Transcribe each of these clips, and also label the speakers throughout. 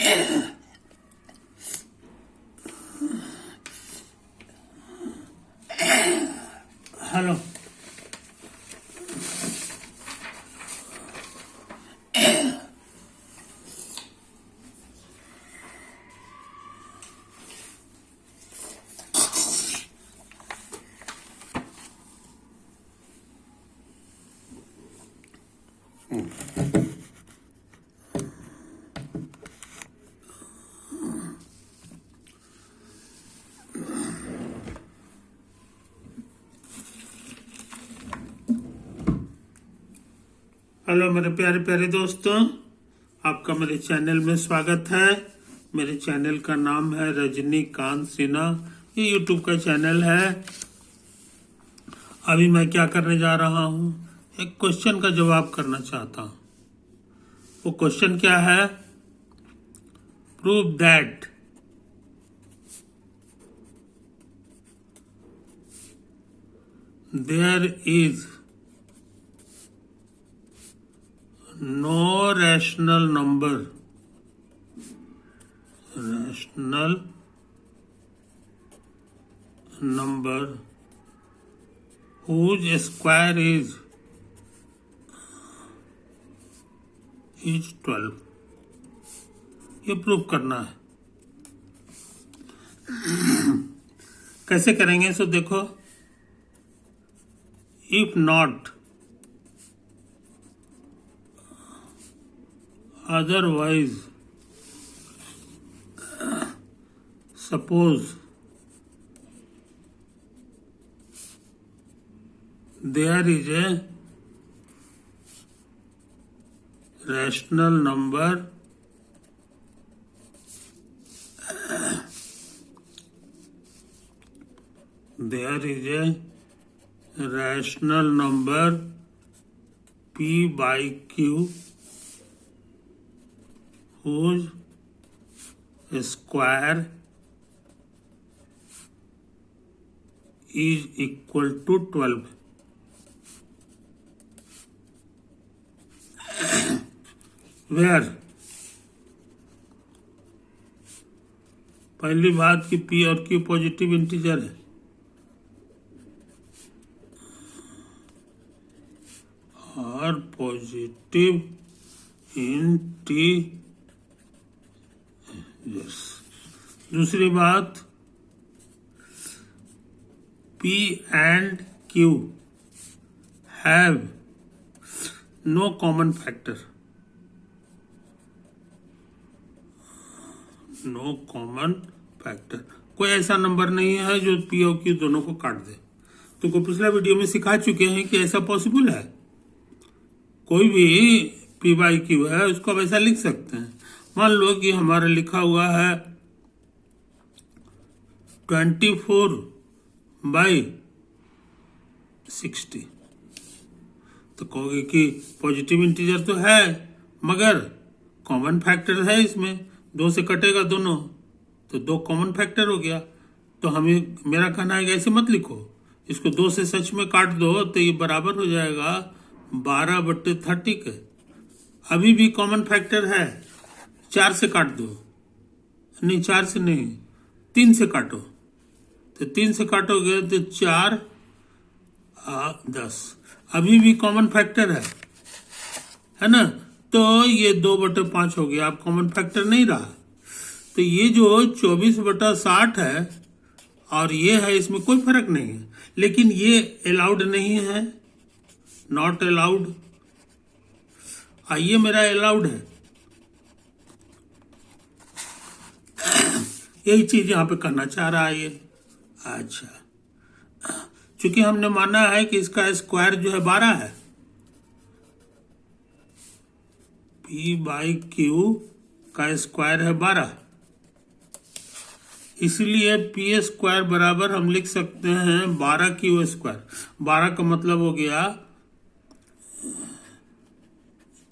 Speaker 1: Hello, hello मेरे प्यारे प्यारे दोस्तों, आपका मेरे चैनल में स्वागत है। मेरे चैनल का नाम है रजनीकांत सिन्हा। ये यूट्यूब का चैनल है। अभी मैं क्या करने जा रहा हूँ, एक क्वेश्चन का जवाब करना चाहता हूँ। वो क्वेश्चन क्या है? Prove that there is no rational number whose square is 12। ये प्रूव करना है। कैसे करेंगे? सो देखो, if not otherwise suppose there is a rational number P by Q whose square is equal to 12। Where पहली बात कि P और Q पॉजिटिव इंटीजर है और पॉजिटिव इंटीजर। दूसरी बात, P and Q have no common factor। No common factor, कोई ऐसा नंबर नहीं है जो P और Q दोनों को काट दे। तो को पिछला वीडियो में सिखा चुके हैं कि ऐसा पॉसिबल है। कोई भी P by Q है उसको आप ऐसा लिख सकते हैं। मान लो कि हमारा लिखा हुआ है 24 by 60, तो कहोगे कि पॉजिटिव इंटीजर तो है मगर कॉमन फैक्टर है इसमें, 2 से कटेगा दोनों तो 2 कॉमन फैक्टर हो गया। तो हमें, मेरा कहना है कि ऐसे मत लिखो, इसको 2 से सच में काट दो तो ये बराबर हो जाएगा 12/30 के। अभी भी कॉमन फैक्टर है, 4 से काट दो, नहीं 4 से नहीं 3 से काटो, तो 3 से काटोगे तो 4 10, अभी भी कॉमन फैक्टर है ना। तो ये 2/5 हो गया, अब कॉमन फैक्टर नहीं रहा। तो ये जो 24/60 है और ये है, इसमें कोई फर्क नहीं है। लेकिन ये अलाउड नहीं है, नॉट अलाउड। ये मेरा अलाउड है। यही चीज यहां पे करना चाह रहा है ये। अच्छा, चूंकि हमने माना है कि इसका स्क्वायर जो है 12 है, P by Q का स्क्वायर है 12, इसलिए P स्क्वायर बराबर हम लिख सकते हैं 12Q स्क्वायर। 12 का मतलब हो गया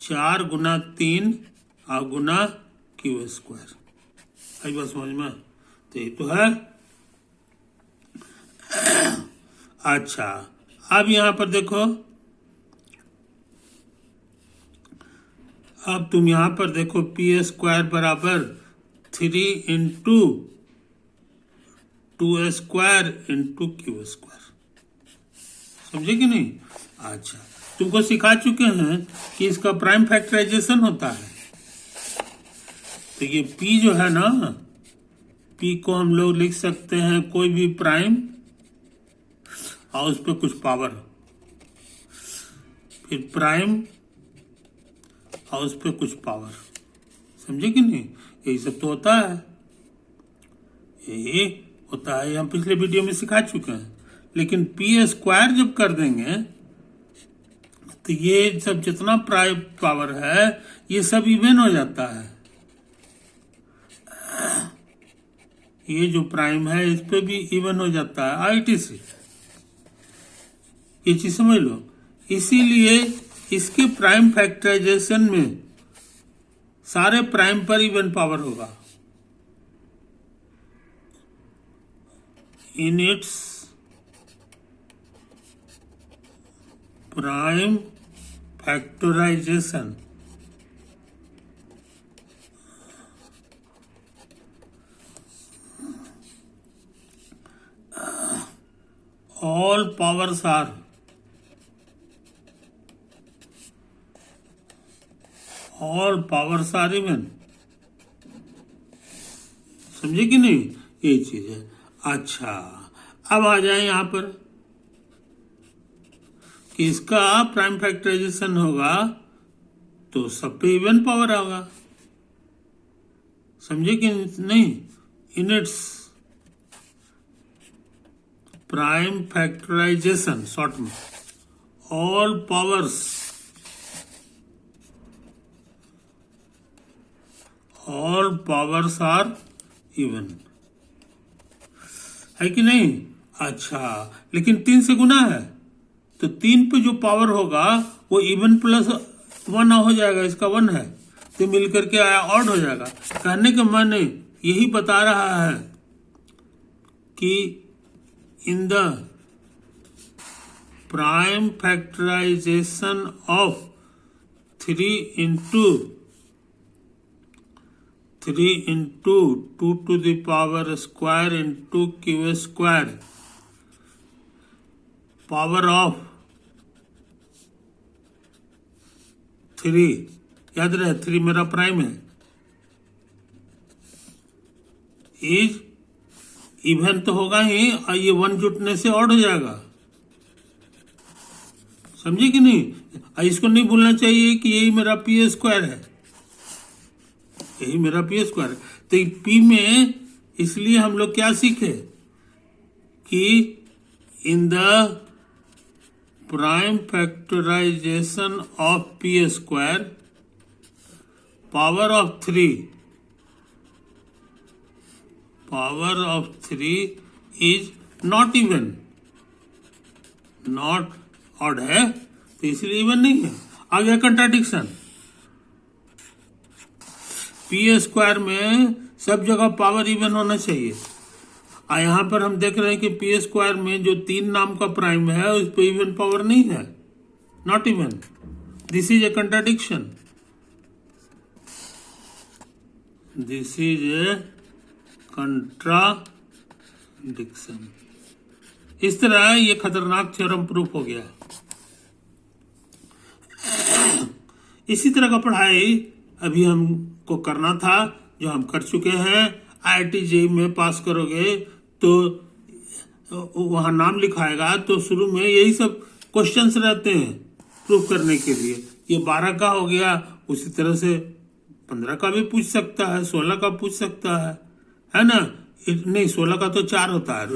Speaker 1: 4 गुना 3 और गुना Q स्क्वायर। आई बात समझ में? तो ये तो है। अच्छा, अब यहां पर देखो, अब तुम यहां पर देखो P स्क्वायर बराबर 3 × 2² × Q²। समझे कि नहीं? अच्छा, तुमको सिखा चुके हैं कि इसका प्राइम फैक्टराइजेशन होता है। तो ये P जो है ना, P को हम लोग लिख सकते हैं कोई भी प्राइम और उस पर कुछ पावर, फिर प्राइम और उस पर कुछ पावर। समझे कि नहीं? यही सब तो होता है, यही होता है, हम पिछले वीडियो में सिखा चुके हैं। लेकिन P² जब कर देंगे तो ये सब जितना प्राइम पावर है ये सब इवन हो जाता है। ये जो प्राइम है इस पे भी इवन हो जाता है, ITC। ये चीज समझ लो। इसीलिए इसके प्राइम फैक्टराइजेशन में सारे प्राइम पर इवन पावर होगा। In its prime factorization all powers are even। समझे कि नहीं? यही चीज है। अच्छा, अब आ जाए यहां पर कि इसका प्राइम फैक्टराइजेशन होगा तो सब पे इवन पावर होगा। समझे कि नहीं? In its prime factorization, short में, ऑल पावर्स आर इवन। है कि नहीं? अच्छा, लेकिन 3 से गुना है तो 3 पे जो पावर होगा वो इवन प्लस 1 हो जाएगा, इसका 1 है तो मिलकर के आया ऑड हो जाएगा। कहने का मैंने यही बता रहा है कि in the prime factorization of 3 × 2 to the power square into Q², power of 3, याद रहे 3 मेरा प्राइम है, इज इवन तो होगा ही, और ये 1 जुटने से ऑड हो जाएगा। समझे कि नहीं? इसको नहीं भूलना चाहिए कि यही मेरा P² है, यही मेरा P² है। तो P में इसलिए हम लोग क्या सीखे कि in the prime factorization of P², power of 3 is not even, not odd है तो इसलिए इवन नहीं है। आ गया कंट्राडिक्शन। P² में सब जगह पावर इवन होना चाहिए, और यहां पर हम देख रहे हैं कि P² में जो 3 नाम का प्राइम है उस पर इवन पावर नहीं है, not even. This is a contradiction, this is a contradiction. इस तरह ये खतरनाक थ्योरम प्रूफ हो गया। इसी तरह का पढ़ाई अभी हमको करना था, जो हम कर चुके हैं। IIT JEE में पास करोगे तो वहां नाम लिखाएगा तो शुरू में यही सब क्वेश्चंस रहते हैं प्रूफ करने के लिए। ये 12 का हो गया, उसी तरह से 15 का भी पूछ सकता है, 16 का पूछ सकता है ना? नहीं, 16 का तो 4 होता है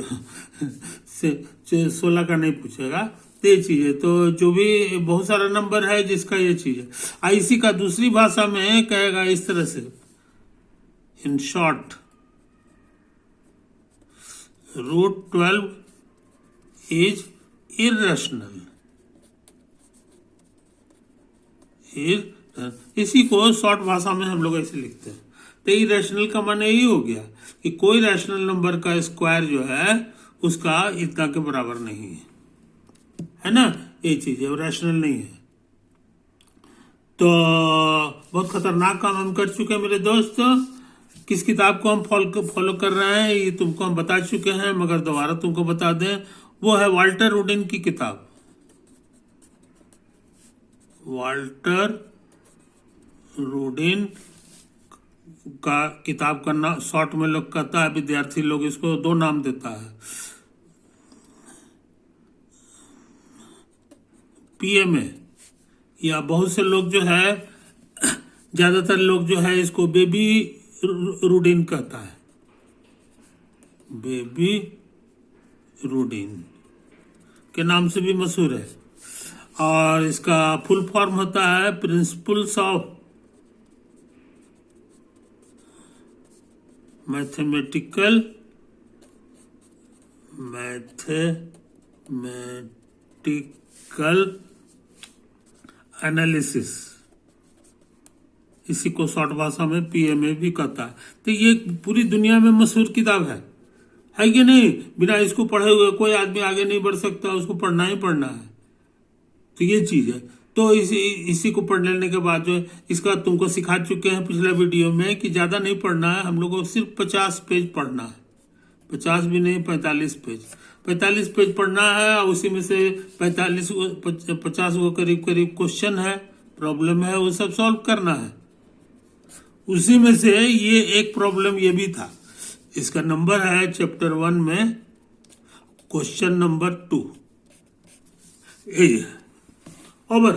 Speaker 1: 16 का नहीं पूछेगा। तो ये चीज है, तो जो भी बहुत सारा नंबर है जिसका ये चीज है। IC का दूसरी भाषा में कहेगा इस तरह से, इन शॉर्ट, √12 इज इरेशनल। इसी को शॉर्ट भाषा में हम लोग ऐसे लिखते हैं। तो इरेशनल का माने यही हो गया कि कोई रैशनल नंबर का स्क्वायर जो है उसका इतना के बराबर नहीं है ना? ये चीज है, रैशनल नहीं है। तो बहुत खतरनाक काम हम कर चुके हैं मेरे दोस्त, किस किताब को हम फॉलो कर रहे हैं ये तुमको हम बता चुके हैं, मगर दोबारा तुमको बता दें, वो है वाल्टर रूडिन की किताब। वाल्टर रूडिन का किताब का नाम शॉर्ट में लोग कहता है, विद्यार्थी लोग इसको दो नाम देता है, पीएमए, या बहुत से लोग जो है, ज्यादातर लोग जो है इसको बेबी रूडिन कहता है, बेबी रूडिन के नाम से भी मशहूर है। और इसका फुल फॉर्म होता है प्रिंसिपल्स ऑफ मैथमेटिकल एनालिसिस, इसी को शॉर्ट भाषा में पीएमए भी कहता है। तो ये पूरी दुनिया में मशहूर किताब है कि नहीं? बिना इसको पढ़े हुए कोई आदमी आगे नहीं बढ़ सकता, उसको पढ़ना ही पढ़ना है। तो ये चीज है। तो इसी को पढ़ लेने के बाद जो इसका तुमको सिखा चुके हैं पिछले वीडियो में कि ज्यादा नहीं पढ़ना है, हम लोग को सिर्फ 50 पेज पढ़ना है, 50 भी नहीं 45 पेज, 45 पेज पढ़ना है। और उसी में से 50 को करीब करीब क्वेश्चन है, प्रॉब्लम है, वो सब सॉल्व करना है। उसी में से ये एक प्रॉब्लम ये भी था, इसका नंबर है चैप्टर 1 में क्वेश्चन नंबर 2। ओवर।